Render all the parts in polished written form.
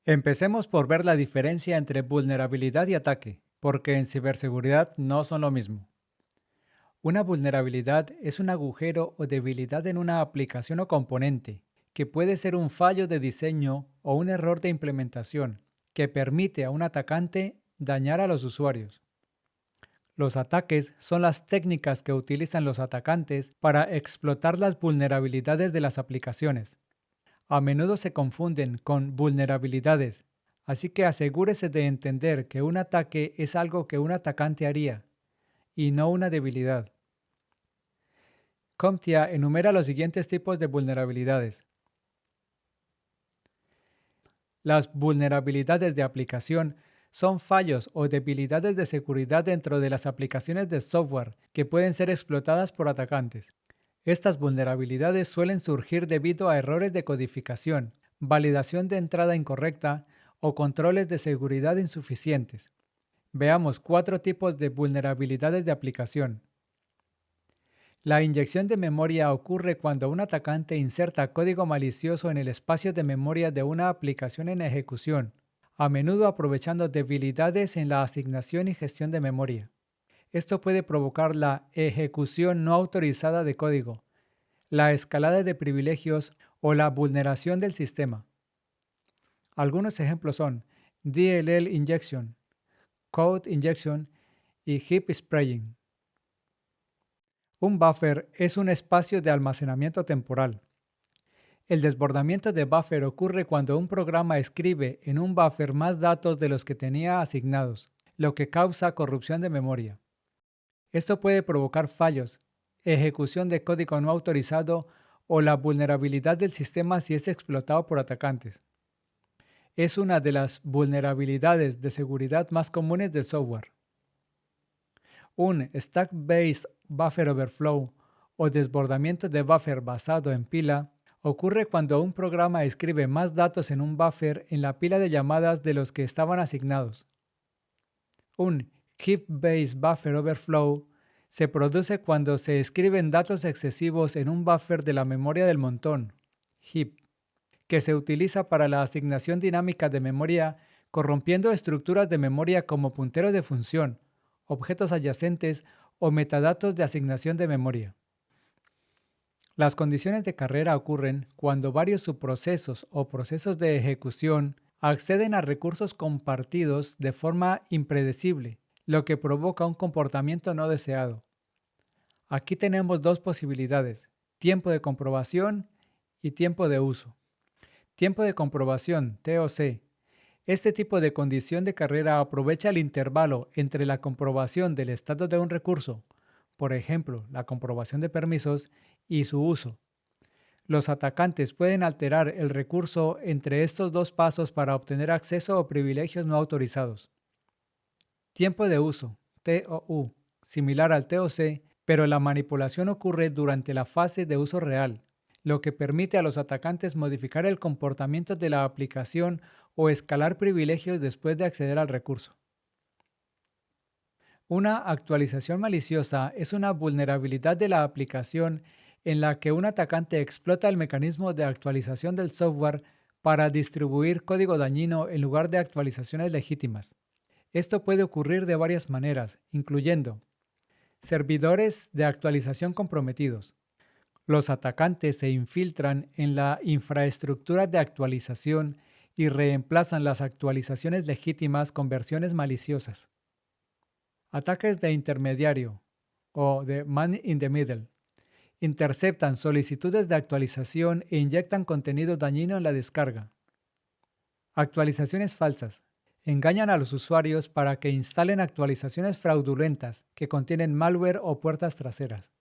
Empecemos por ver la diferencia entre vulnerabilidad y ataque, porque en ciberseguridad no son lo mismo. Una vulnerabilidad es un agujero o debilidad en una aplicación o componente, que puede ser un fallo de diseño o un error de implementación, que permite a un atacante dañar a los usuarios. Los ataques son las técnicas que utilizan los atacantes para explotar las vulnerabilidades de las aplicaciones. A menudo se confunden con vulnerabilidades, así que asegúrese de entender que un ataque es algo que un atacante haría y no una debilidad. CompTIA enumera los siguientes tipos de vulnerabilidades. Las vulnerabilidades de aplicación son fallos o debilidades de seguridad dentro de las aplicaciones de software que pueden ser explotadas por atacantes. Estas vulnerabilidades suelen surgir debido a errores de codificación, validación de entrada incorrecta o controles de seguridad insuficientes. Veamos cuatro tipos de vulnerabilidades de aplicación. La inyección de memoria ocurre cuando un atacante inserta código malicioso en el espacio de memoria de una aplicación en ejecución, a menudo aprovechando debilidades en la asignación y gestión de memoria. Esto puede provocar la ejecución no autorizada de código, la escalada de privilegios o la vulneración del sistema. Algunos ejemplos son DLL injection, code injection y heap spraying. Un buffer es un espacio de almacenamiento temporal. El desbordamiento de buffer ocurre cuando un programa escribe en un buffer más datos de los que tenía asignados, lo que causa corrupción de memoria. Esto puede provocar fallos, ejecución de código no autorizado o la vulnerabilidad del sistema si es explotado por atacantes. Es una de las vulnerabilidades de seguridad más comunes del software. Un stack-based buffer overflow o desbordamiento de buffer basado en pila ocurre cuando un programa escribe más datos en un buffer en la pila de llamadas de los que estaban asignados. Un heap-based buffer overflow se produce cuando se escriben datos excesivos en un buffer de la memoria del montón, heap, que se utiliza para la asignación dinámica de memoria, corrompiendo estructuras de memoria como punteros de función, objetos adyacentes o metadatos de asignación de memoria. Las condiciones de carrera ocurren cuando varios subprocesos o procesos de ejecución acceden a recursos compartidos de forma impredecible, lo que provoca un comportamiento no deseado. Aquí tenemos dos posibilidades: tiempo de comprobación y tiempo de uso. Tiempo de comprobación, TOC. Este tipo de condición de carrera aprovecha el intervalo entre la comprobación del estado de un recurso, por ejemplo, la comprobación de permisos, y su uso. Los atacantes pueden alterar el recurso entre estos dos pasos para obtener acceso o privilegios no autorizados. Tiempo de uso, TOU, similar al TOC, pero la manipulación ocurre durante la fase de uso real, lo que permite a los atacantes modificar el comportamiento de la aplicación o escalar privilegios después de acceder al recurso. Una actualización maliciosa es una vulnerabilidad de la aplicación en la que un atacante explota el mecanismo de actualización del software para distribuir código dañino en lugar de actualizaciones legítimas. Esto puede ocurrir de varias maneras, incluyendo servidores de actualización comprometidos. Los atacantes se infiltran en la infraestructura de actualización y reemplazan las actualizaciones legítimas con versiones maliciosas. Ataques de intermediario o de man in the middle. Interceptan solicitudes de actualización e inyectan contenido dañino en la descarga. Actualizaciones falsas. Engañan a los usuarios para que instalen actualizaciones fraudulentas que contienen malware o puertas traseras.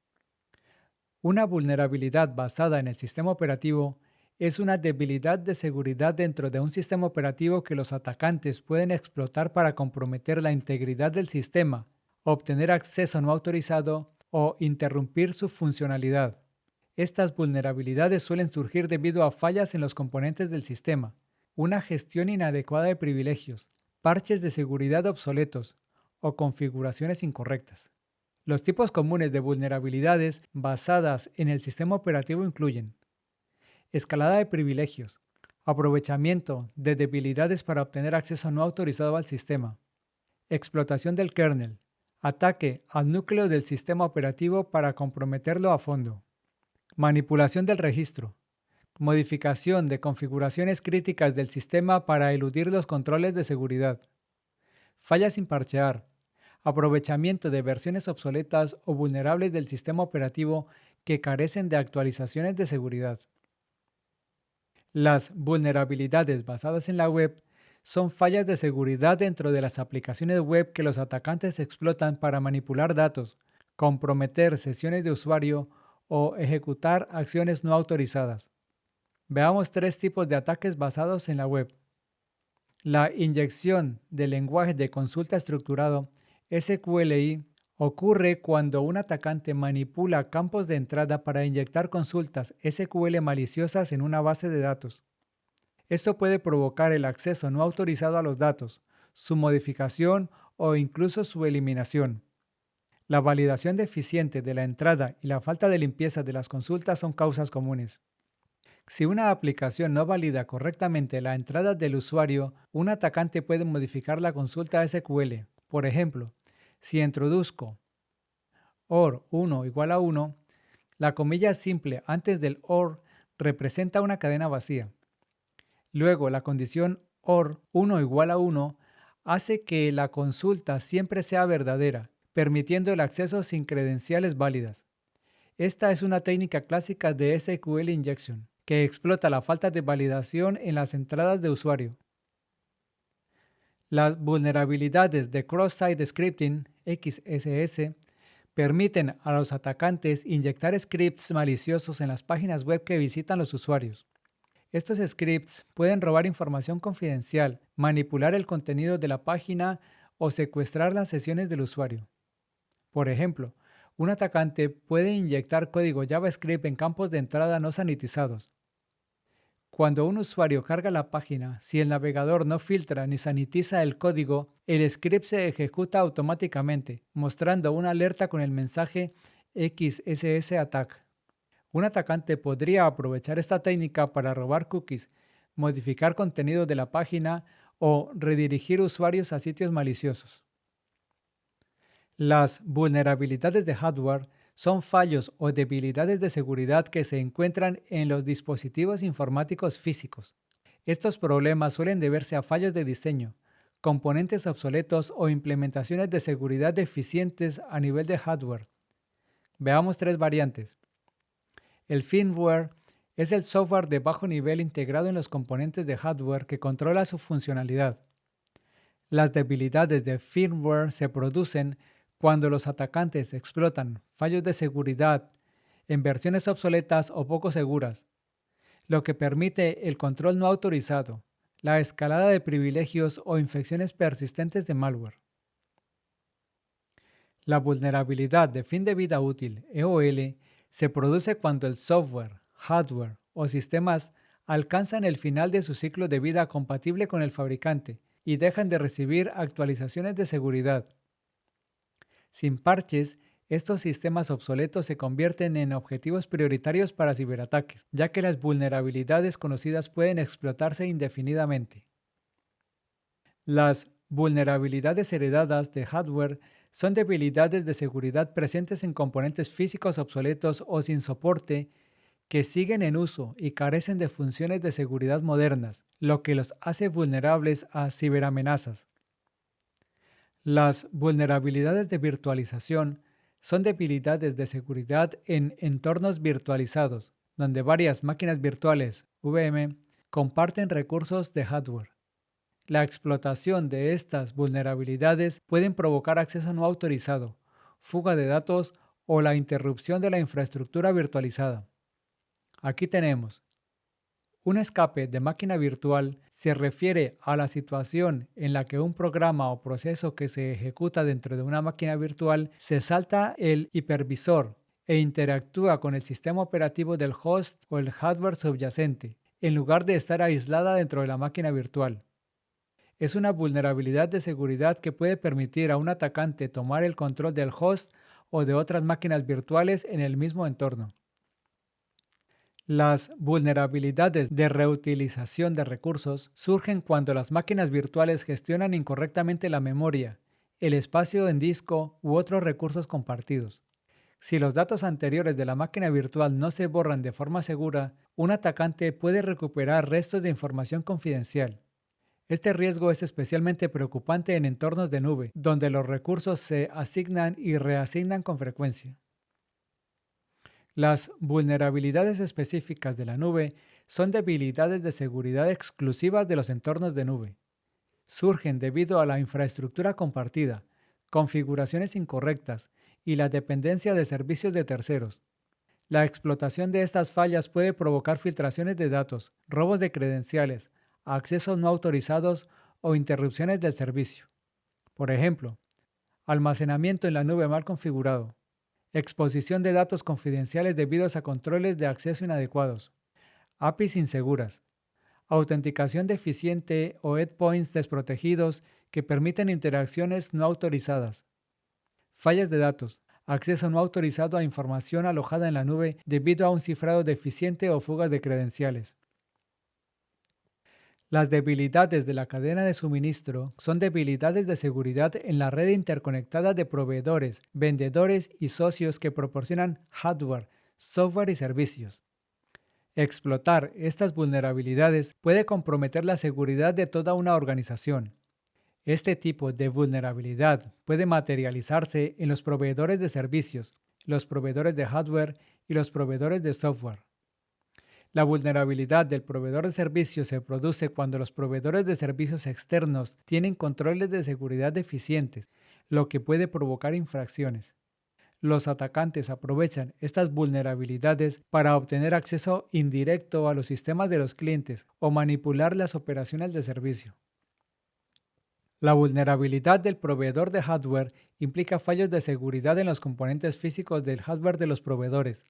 Una vulnerabilidad basada en el sistema operativo es una debilidad de seguridad dentro de un sistema operativo que los atacantes pueden explotar para comprometer la integridad del sistema, obtener acceso no autorizado o interrumpir su funcionalidad. Estas vulnerabilidades suelen surgir debido a fallas en los componentes del sistema, una gestión inadecuada de privilegios, parches de seguridad obsoletos o configuraciones incorrectas. Los tipos comunes de vulnerabilidades basadas en el sistema operativo incluyen escalada de privilegios. aprovechamiento de debilidades para obtener acceso no autorizado al sistema, explotación del kernel, ataque al núcleo del sistema operativo para comprometerlo a fondo, manipulación del registro, modificación de configuraciones críticas del sistema para eludir los controles de seguridad, fallas sin parchear, aprovechamiento de versiones obsoletas o vulnerables del sistema operativo que carecen de actualizaciones de seguridad. Las vulnerabilidades basadas en la web son fallas de seguridad dentro de las aplicaciones web que los atacantes explotan para manipular datos, comprometer sesiones de usuario o ejecutar acciones no autorizadas. Veamos tres tipos de ataques basados en la web. La inyección de lenguaje de consulta estructurado SQLI ocurre cuando un atacante manipula campos de entrada para inyectar consultas SQL maliciosas en una base de datos. Esto puede provocar el acceso no autorizado a los datos, su modificación o incluso su eliminación. La validación deficiente de la entrada y la falta de limpieza de las consultas son causas comunes. Si una aplicación no valida correctamente la entrada del usuario, un atacante puede modificar la consulta SQL. Por ejemplo, si introduzco OR 1 igual a 1, la comilla simple antes del OR representa una cadena vacía. Luego, la condición OR 1 igual a 1 hace que la consulta siempre sea verdadera, permitiendo el acceso sin credenciales válidas. Esta es una técnica clásica de SQL Injection, que explota la falta de validación en las entradas de usuario. Las vulnerabilidades de Cross-Site Scripting, XSS, permiten a los atacantes inyectar scripts maliciosos en las páginas web que visitan los usuarios. Estos scripts pueden robar información confidencial, manipular el contenido de la página o secuestrar las sesiones del usuario. Por ejemplo, un atacante puede inyectar código JavaScript en campos de entrada no sanitizados. Cuando un usuario carga la página, si el navegador no filtra ni sanitiza el código, el script se ejecuta automáticamente, mostrando una alerta con el mensaje XSS Attack. Un atacante podría aprovechar esta técnica para robar cookies, modificar contenido de la página o redirigir usuarios a sitios maliciosos. Las vulnerabilidades de hardware son fallos o debilidades de seguridad que se encuentran en los dispositivos informáticos físicos. Estos problemas suelen deberse a fallos de diseño, componentes obsoletos o implementaciones de seguridad deficientes a nivel de hardware. Veamos tres variantes. El firmware es el software de bajo nivel integrado en los componentes de hardware que controla su funcionalidad. Las debilidades de firmware se producen cuando los atacantes explotan fallos de seguridad en versiones obsoletas o poco seguras, lo que permite el control no autorizado, la escalada de privilegios o infecciones persistentes de malware. La vulnerabilidad de fin de vida útil, EOL, se produce cuando el software, hardware o sistemas alcanzan el final de su ciclo de vida compatible con el fabricante y dejan de recibir actualizaciones de seguridad. Sin parches, estos sistemas obsoletos se convierten en objetivos prioritarios para ciberataques, ya que las vulnerabilidades conocidas pueden explotarse indefinidamente. Las vulnerabilidades heredadas de hardware son debilidades de seguridad presentes en componentes físicos obsoletos o sin soporte que siguen en uso y carecen de funciones de seguridad modernas, lo que los hace vulnerables a ciberamenazas. Las vulnerabilidades de virtualización son debilidades de seguridad en entornos virtualizados, donde varias máquinas virtuales, VM, comparten recursos de hardware. La explotación de estas vulnerabilidades pueden provocar acceso no autorizado, fuga de datos o la interrupción de la infraestructura virtualizada. Aquí tenemos. Un escape de máquina virtual se refiere a la situación en la que un programa o proceso que se ejecuta dentro de una máquina virtual se salta el hipervisor e interactúa con el sistema operativo del host o el hardware subyacente, en lugar de estar aislada dentro de la máquina virtual. Es una vulnerabilidad de seguridad que puede permitir a un atacante tomar el control del host o de otras máquinas virtuales en el mismo entorno. Las vulnerabilidades de reutilización de recursos surgen cuando las máquinas virtuales gestionan incorrectamente la memoria, el espacio en disco u otros recursos compartidos. Si los datos anteriores de la máquina virtual no se borran de forma segura, un atacante puede recuperar restos de información confidencial. Este riesgo es especialmente preocupante en entornos de nube, donde los recursos se asignan y reasignan con frecuencia. Las vulnerabilidades específicas de la nube son debilidades de seguridad exclusivas de los entornos de nube. Surgen debido a la infraestructura compartida, configuraciones incorrectas y la dependencia de servicios de terceros. La explotación de estas fallas puede provocar filtraciones de datos, robos de credenciales, accesos no autorizados o interrupciones del servicio. Por ejemplo, almacenamiento en la nube mal configurado, exposición de datos confidenciales debidos a controles de acceso inadecuados, APIs inseguras, autenticación deficiente o endpoints desprotegidos que permiten interacciones no autorizadas, fallas de datos, acceso no autorizado a información alojada en la nube debido a un cifrado deficiente o fugas de credenciales. Las debilidades de la cadena de suministro son debilidades de seguridad en la red interconectada de proveedores, vendedores y socios que proporcionan hardware, software y servicios. Explotar estas vulnerabilidades puede comprometer la seguridad de toda una organización. Este tipo de vulnerabilidad puede materializarse en los proveedores de servicios, los proveedores de hardware y los proveedores de software. La vulnerabilidad del proveedor de servicios se produce cuando los proveedores de servicios externos tienen controles de seguridad deficientes, lo que puede provocar infracciones. Los atacantes aprovechan estas vulnerabilidades para obtener acceso indirecto a los sistemas de los clientes o manipular las operaciones de servicio. La vulnerabilidad del proveedor de hardware implica fallos de seguridad en los componentes físicos del hardware de los proveedores.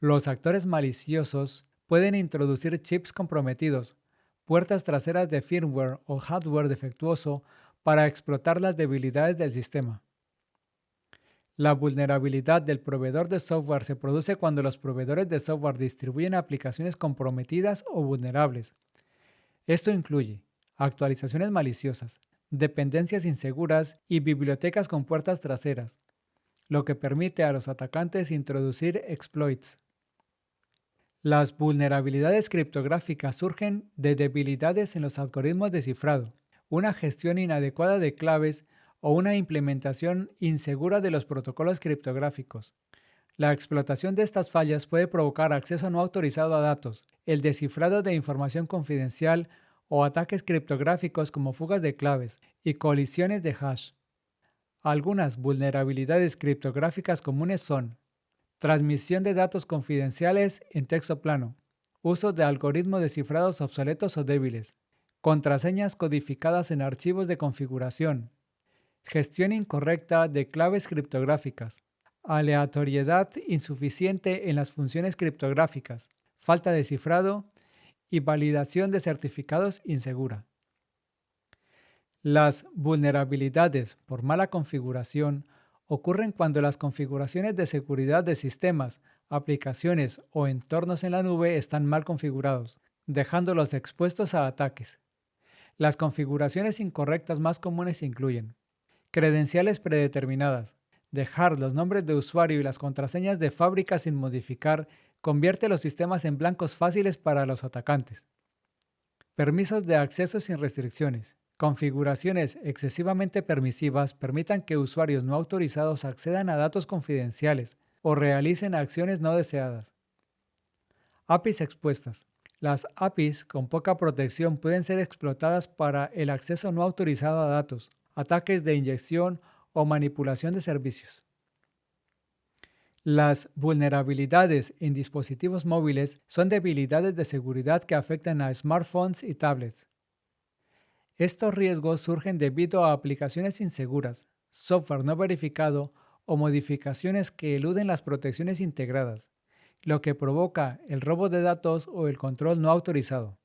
Los actores maliciosos pueden introducir chips comprometidos, puertas traseras de firmware o hardware defectuoso para explotar las debilidades del sistema. La vulnerabilidad del proveedor de software se produce cuando los proveedores de software distribuyen aplicaciones comprometidas o vulnerables. Esto incluye actualizaciones maliciosas, dependencias inseguras y bibliotecas con puertas traseras, lo que permite a los atacantes introducir exploits. Las vulnerabilidades criptográficas surgen de debilidades en los algoritmos de cifrado, una gestión inadecuada de claves o una implementación insegura de los protocolos criptográficos. La explotación de estas fallas puede provocar acceso no autorizado a datos, el descifrado de información confidencial o ataques criptográficos como fugas de claves y colisiones de hash. Algunas vulnerabilidades criptográficas comunes son transmisión de datos confidenciales en texto plano, uso de algoritmos de cifrados obsoletos o débiles, contraseñas codificadas en archivos de configuración, gestión incorrecta de claves criptográficas, aleatoriedad insuficiente en las funciones criptográficas, falta de cifrado y validación de certificados insegura. Las vulnerabilidades por mala configuración ocurren cuando las configuraciones de seguridad de sistemas, aplicaciones o entornos en la nube están mal configurados, dejándolos expuestos a ataques. Las configuraciones incorrectas más comunes incluyen credenciales predeterminadas. Dejar los nombres de usuario y las contraseñas de fábrica sin modificar convierte los sistemas en blancos fáciles para los atacantes. Permisos de acceso sin restricciones. Configuraciones excesivamente permisivas permitan que usuarios no autorizados accedan a datos confidenciales o realicen acciones no deseadas. APIs expuestas. Las APIs con poca protección pueden ser explotadas para el acceso no autorizado a datos, ataques de inyección o manipulación de servicios. Las vulnerabilidades en dispositivos móviles son debilidades de seguridad que afectan a smartphones y tablets. Estos riesgos surgen debido a aplicaciones inseguras, software no verificado o modificaciones que eluden las protecciones integradas, lo que provoca el robo de datos o el control no autorizado.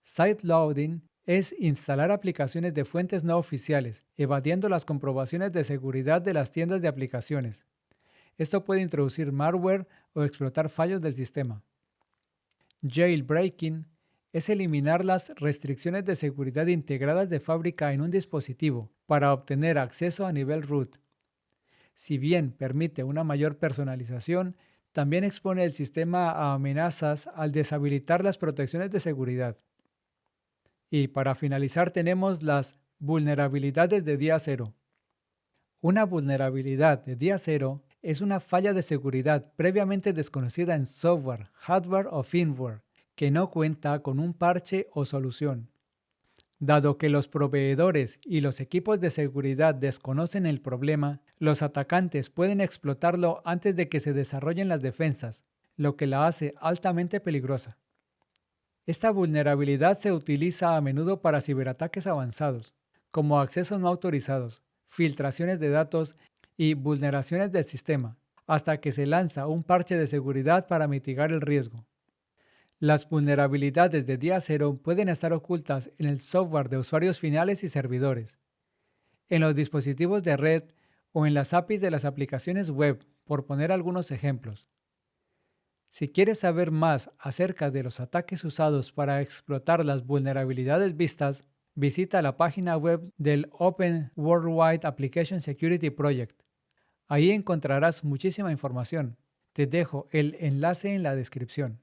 Sideloading es instalar aplicaciones de fuentes no oficiales, evadiendo las comprobaciones de seguridad de las tiendas de aplicaciones. Esto puede introducir malware o explotar fallos del sistema. Jailbreaking es eliminar las restricciones de seguridad integradas de fábrica en un dispositivo para obtener acceso a nivel root. Si bien permite una mayor personalización, también expone el sistema a amenazas al deshabilitar las protecciones de seguridad. Y para finalizar tenemos las vulnerabilidades de día cero. Una vulnerabilidad de día cero es una falla de seguridad previamente desconocida en software, hardware o firmware que no cuenta con un parche o solución. Dado que los proveedores y los equipos de seguridad desconocen el problema, los atacantes pueden explotarlo antes de que se desarrollen las defensas, lo que la hace altamente peligrosa. Esta vulnerabilidad se utiliza a menudo para ciberataques avanzados, como accesos no autorizados, filtraciones de datos y vulneraciones del sistema, hasta que se lanza un parche de seguridad para mitigar el riesgo. Las vulnerabilidades de día cero pueden estar ocultas en el software de usuarios finales y servidores, en los dispositivos de red o en las APIs de las aplicaciones web, por poner algunos ejemplos. Si quieres saber más acerca de los ataques usados para explotar las vulnerabilidades vistas, visita la página web del Open Worldwide Application Security Project. Ahí encontrarás muchísima información. Te dejo el enlace en la descripción.